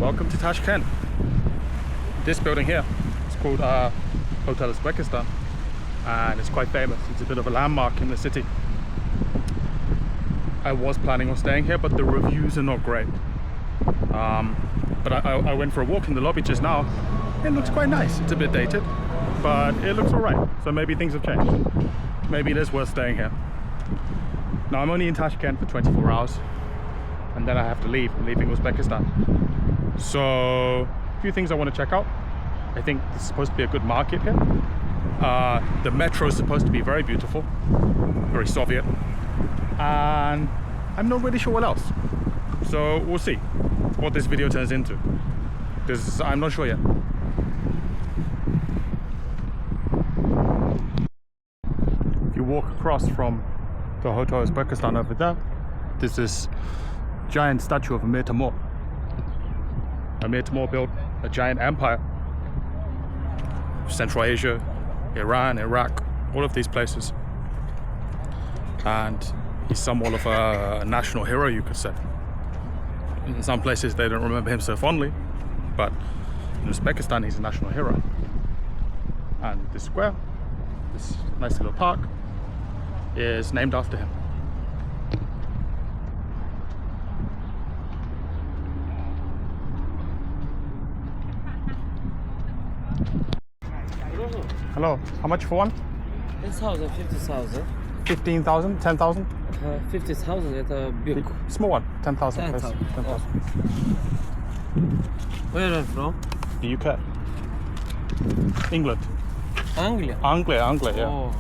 Welcome to Tashkent. This building here, it's called Hotel Uzbekistan, and it's quite famous. It's a bit of a landmark in the city. I was planning on staying here, but the reviews are not great. But I went for a walk in the lobby just now. It looks quite nice. It's a bit dated, but it looks alright. So maybe things have changed. Maybe it is worth staying here. Now I'm only in Tashkent for 24 hours, and then I have to leave. I'm leaving Uzbekistan. So a few things I want to check out. I think it's supposed to be a good market here. The metro is supposed to be very beautiful, very Soviet, and I'm not really sure what else. So we'll see what this video turns into, because I'm not sure yet. If you walk across from the Hotel Uzbekistan over there, there's this giant statue of Amir Temur. Amir Temur built a giant empire. Central Asia, Iran, Iraq, all of these places. And he's somewhat of a national hero, you could say. In some places they don't remember him so fondly, but in Uzbekistan he's a national hero. And this square, this nice little park, is named after him. Hello, how much for one? 10,000, 50,000. 15,000, 10,000? 50,000 это big. Small one, 10,000. 10,000. 10,000. Where are you from? The UK. England. Anglia? Anglia, yeah.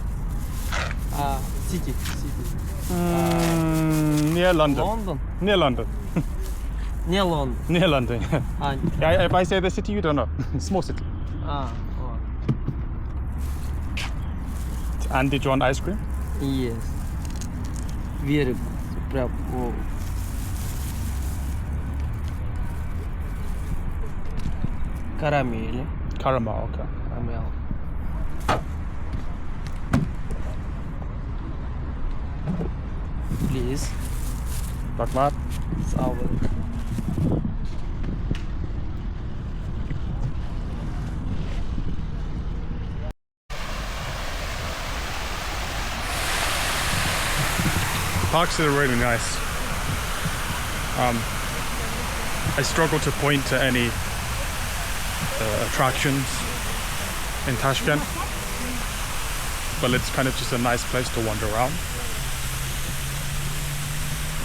Oh. City. Near London. London? Near London. Не London. Near London, yeah. Yeah, if I say the city, you don't know. Small city. Oh. And did you want ice cream? Yes. Very good. Прям, wow. Caramel. Caramel, okay. Caramel. Please. Bakmat. Sour. Parks are really nice. I struggle to point to any attractions in Tashkent, but it's kind of just a nice place to wander around.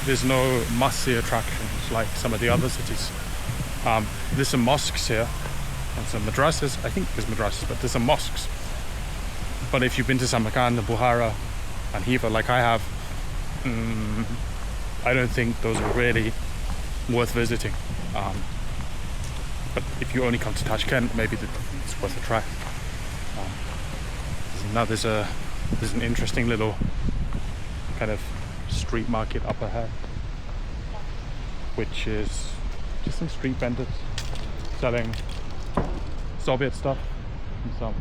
There's no must-see attractions like some of the other cities. There's some mosques here and some madrasas. I think there's madrasas, but there's some mosques. But if you've been to Samarkand, Bukhara and Hiva like I have, I don't think those are really worth visiting. But if you only come to Tashkent, maybe it's worth a try. Now there's an interesting little kind of street market up ahead, which is just some street vendors selling Soviet stuff and some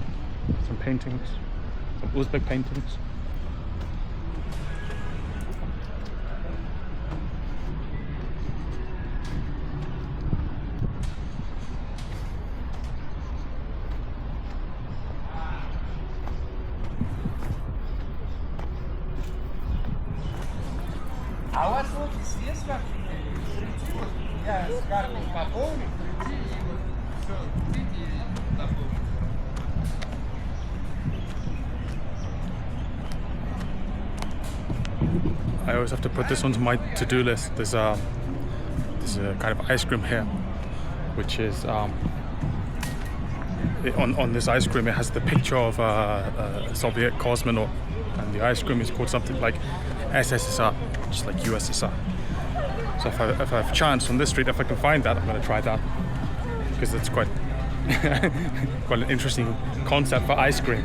paintings, some Uzbek paintings. А у вас вот свет как? Я с картой пополню, все, I always have to put this onto my to-do list. There's a kind of ice cream here, which is on this ice cream it has the picture of a Soviet cosmonaut, and the ice cream is called something like SSSR, just like USSR. So if I have a chance on this street, if I can find that, I'm going to try that, because it's quite quite an interesting concept for ice cream.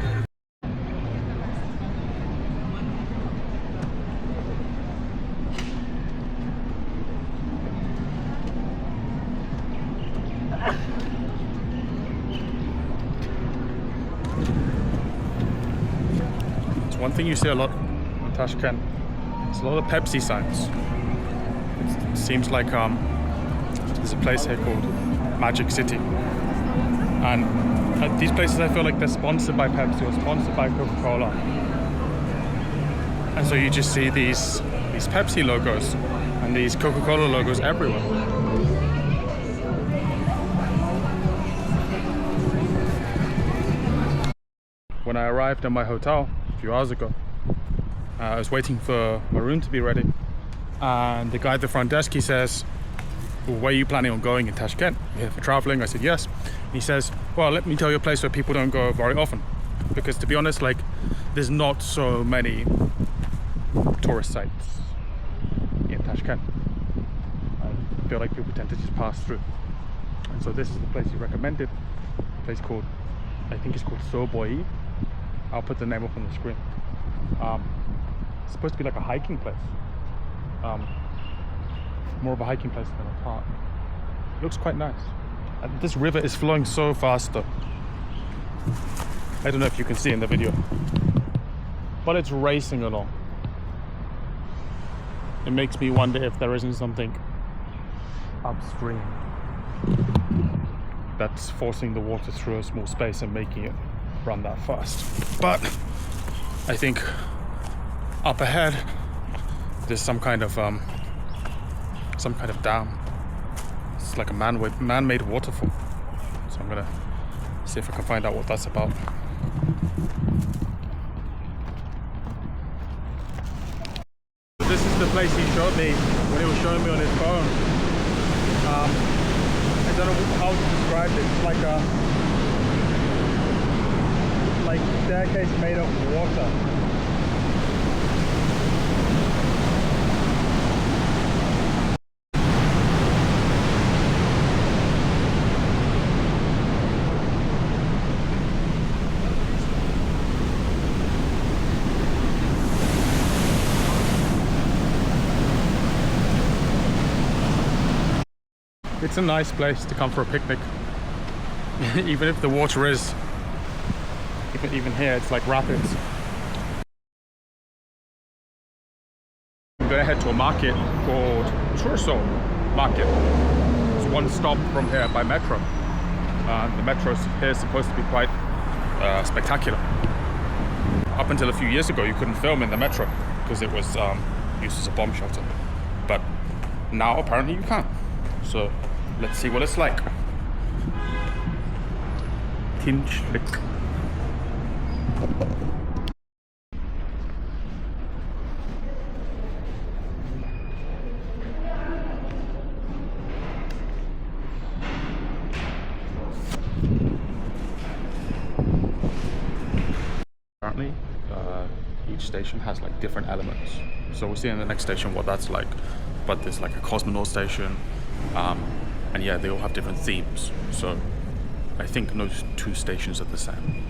It's one thing you see a lot in Tashkent. There's a lot of Pepsi signs. It seems like there's a place here called Magic City. And at these places, I feel like they're sponsored by Pepsi or sponsored by Coca-Cola. And so you just see these Pepsi logos and these Coca-Cola logos everywhere. When I arrived at my hotel a few hours ago, I was waiting for my room to be ready, and the guy at the front desk, he says, well, where are you planning on going in Tashkent? You here for traveling? I said yes. He says, well, let me tell you a place where people don't go very often, because to be honest, like, there's not so many tourist sites in Tashkent. I feel like people tend to just pass through, and so this is the place he recommended, a place called, I think it's called Soy Bo Yi. I'll put the name up on the screen. It's supposed to be like a hiking place. More of a hiking place than a park. It looks quite nice. And this river is flowing so fast though. I don't know if you can see in the video, but it's racing along. It makes me wonder if there isn't something upstream that's forcing the water through a small space and making it run that fast. But I think up ahead there's some kind of dam. It's like a man-made waterfall. So I'm gonna see if I can find out what that's about. This is the place he showed me when he was showing me on his phone. I don't know how to describe it. It's like a staircase made of water. It's a nice place to come for a picnic. Even if the water is, even here, it's like rapids. I'm gonna head to a market called Chorsu Market. It's one stop from here by metro. The metro here is supposed to be quite spectacular. Up until a few years ago, you couldn't film in the metro because it was used as a bomb shelter. But now apparently you can. So let's see what it's like. Tinchlik. Apparently, each station has like different elements. So we'll see in the next station what that's like. But there's like a cosmonaut station, and yeah, they all have different themes. So I think no two stations are the same.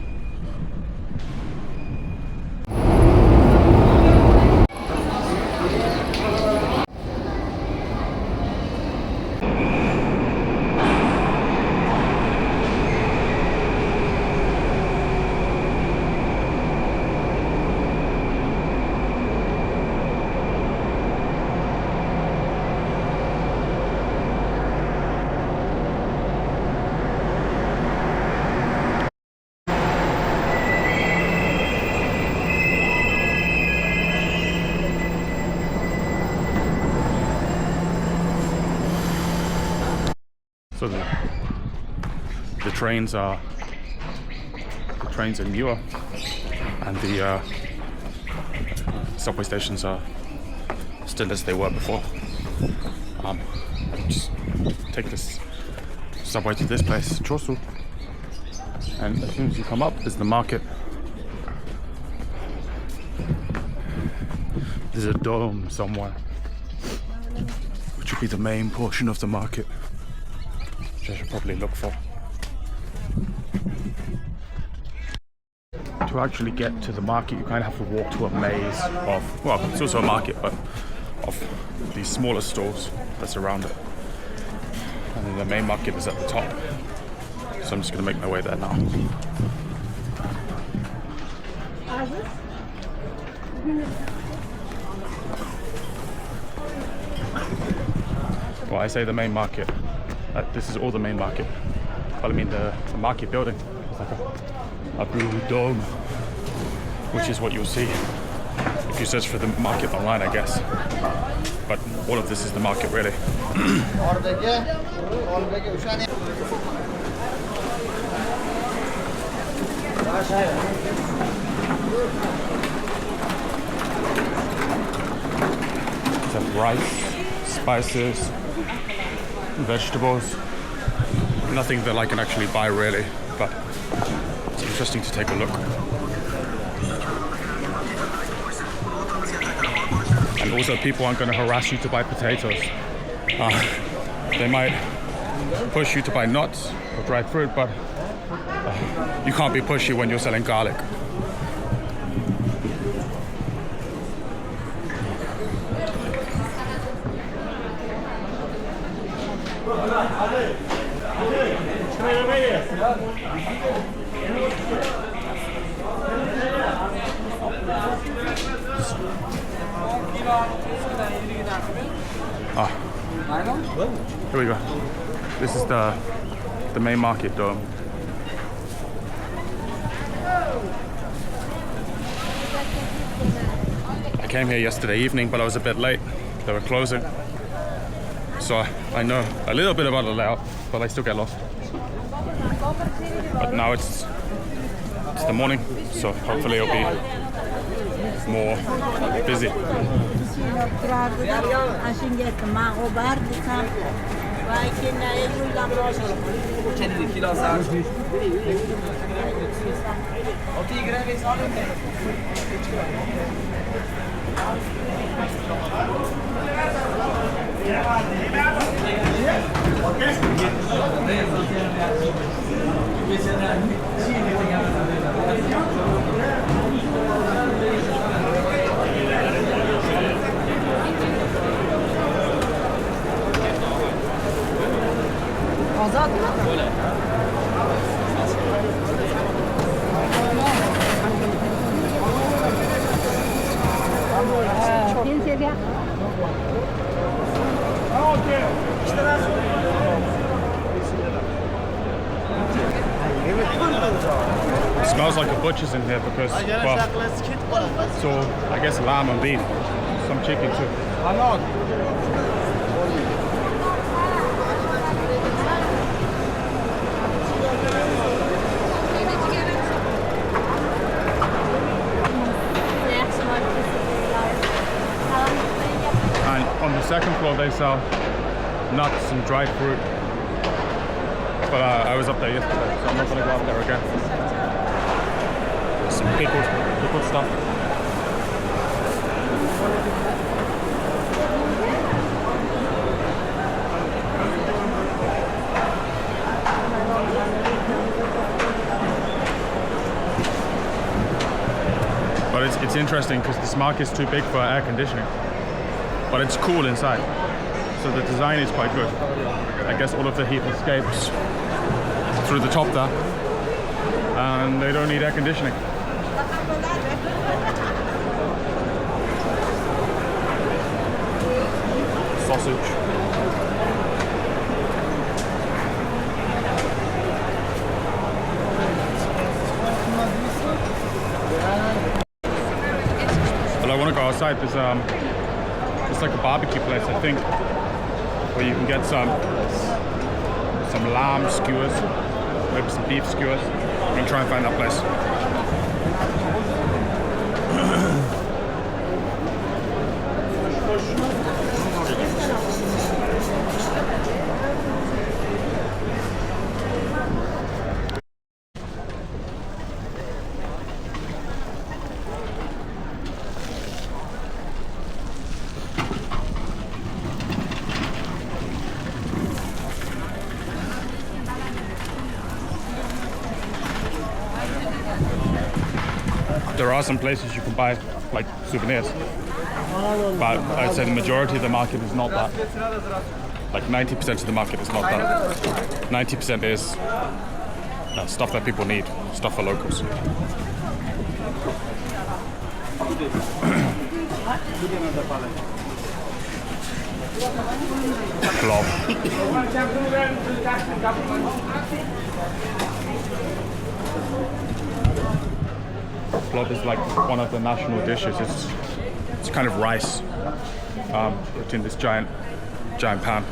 So the trains are newer, and the subway stations are still as they were before. Just take this subway to this place, Chorsu, and as soon as you come up, there's the market. There's a dome somewhere, which would be the main portion of the market. I should probably look for. To actually get to the market, you kind of have to walk to a maze of, well, it's also a market, but of these smaller stores that's around it. And then the main market is at the top. So I'm just going to make my way there now. Well, I say the main market. This is all the main market. Well, I mean the market building. It's like a blue dome, which is what you'll see if you search for the market online, I guess. But all of this is the market, really. Some rice, spices, vegetables. Nothing that I can actually buy, really, but it's interesting to take a look. And also, people aren't going to harass you to buy potatoes. They might push you to buy nuts or dried fruit, but you can't be pushy when you're selling garlic. Here we go. This is the main market dome. I came here yesterday evening, but I was a bit late. They were closing. So I know a little bit about the layout, but I still get lost. But now it's the morning, so hopefully it'll be more busy. It smells like a butcher's in here because, well, so I guess lamb and beef, some chicken too. On the second floor they sell nuts and dried fruit, but I was up there yesterday, so I'm not going to go up there again. Some pickled stuff. But it's interesting because this market's too big for air conditioning. But it's cool inside, so the design is quite good. I guess all of the heat escapes through the top there, and they don't need air conditioning. Sausage. But I want to go outside. It's like a barbecue place, I think, where you can get some lamb skewers, maybe some beef skewers. I'm gonna try and find that place. There are some places you can buy like souvenirs, but I'd say the majority of the market is not that. Like 90% of the market is not that. 90% is stuff that people need, stuff for locals. Plov. Plov is like one of the national dishes. It's kind of rice put in this giant pan.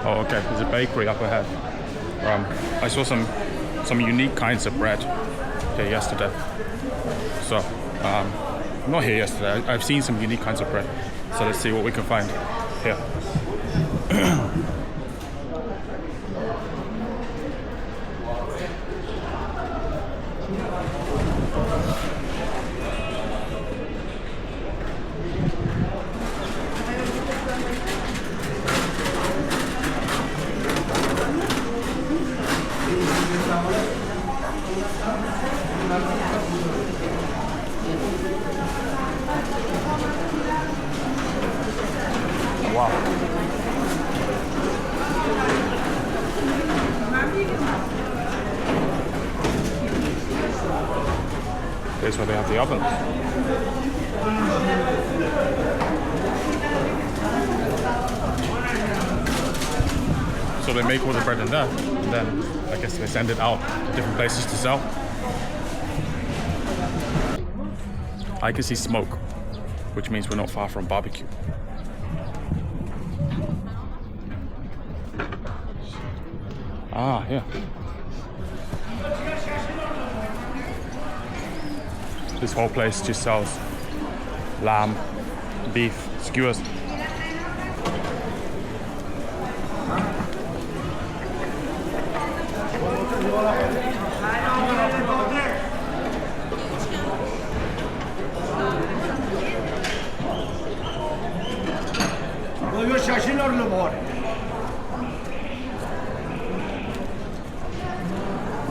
Oh, okay. There's a bakery up ahead. I saw some unique kinds of bread here yesterday. So, not here yesterday. I've seen some unique kinds of bread. So let's see what we can find here. Wow. Here's where they have the ovens. So they make all the bread in there, and then I guess they send it out to different places to sell. I can see smoke, which means we're not far from barbecue. Ah, yeah. This whole place just sells lamb, beef, skewers.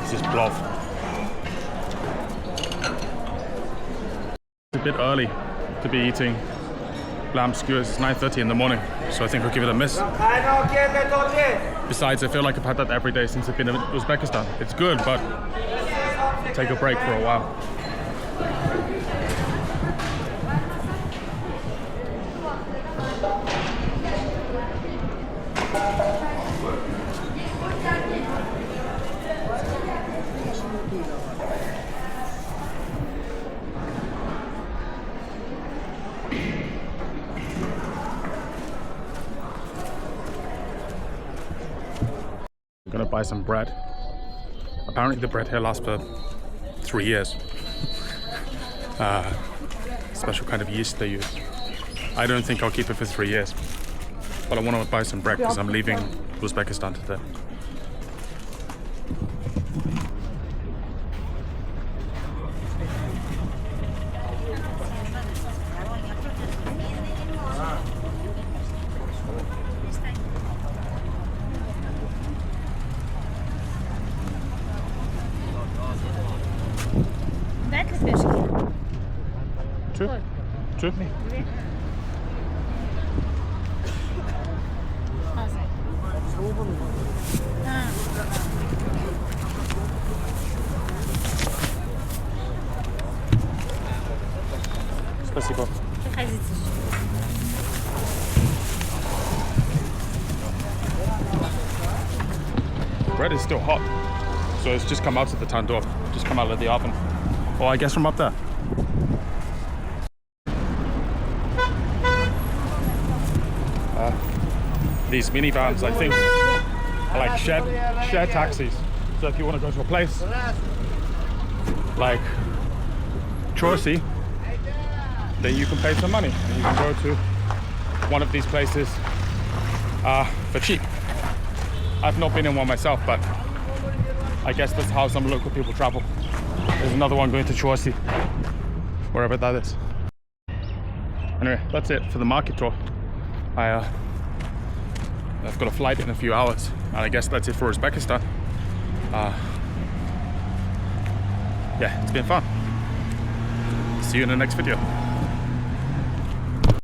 This is plov. It's a bit early to be eating lamb skewers. It's 9:30 in the morning, so I think I'll give it a miss. Besides, I feel like I've had that every day since I've been in Uzbekistan. It's good, but take a break for a while. I'm gonna buy some bread. Apparently the bread here lasts for 3 years. Special kind of yeast they use. I don't think I'll keep it for 3 years. But I want to buy some bread because I'm leaving Uzbekistan today. Two? Спасибо. Bread is still hot, so it's just come out of the tandoor, just come out of the oven. Or I guess from up there. These minivans, I think, are like shared taxis. So if you want to go to a place like Chorsu, then you can pay some money and you can go to one of these places for cheap. I've not been in one myself, but I guess that's how some local people travel. There's another one going to Chorsu, wherever that is. Anyway, that's it for the market tour. I've got a flight in a few hours, and I guess that's it for Uzbekistan. Yeah, it's been fun. See you in the next video.